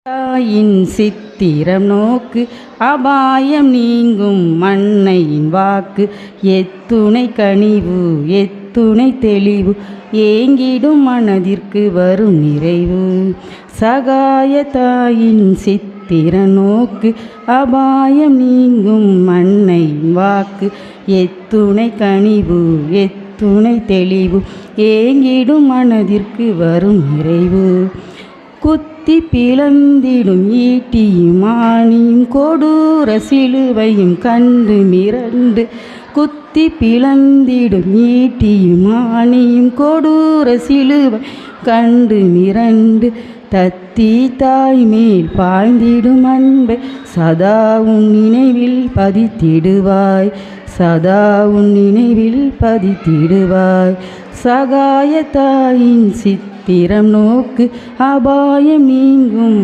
தாயின் சித்திரம் நோக்கு அபாயம் நீங்கும் அன்னையின் வாக்கு எத்துணை கனிவு எத்துணை தெளிவு ஏங்கிடும் மனதிற்கு வரும் நிறைவு. சகாய தாயின் சித்திரம் நோக்கு அபாயம் நீங்கும் அன்னையின் வாக்கு எத்துணை கனிவு எத்துணை தெளிவு ஏங்கிடும் மனதிற்கு வரும் நிறைவு. குத்தி பிளந்திடும் ஈட்டியும் ஆணியும் கொடூர சிலுவையும் கண்டு மிரண்டு குத்தி பிளந்திடும் ஈட்டியும் ஆணியும் கொடூர சிலுவை கண்டு மிரண்டு தத்தி தாய் மேல் பாய்ந்திடும் அன்பை சதா உன் நினைவில் பதித்திடுவாய் சதா உன் நினைவில் பதித்திடுவாய். சகாய தாயின் சித்திரம் நோக்கு அபாயம் நீங்கும்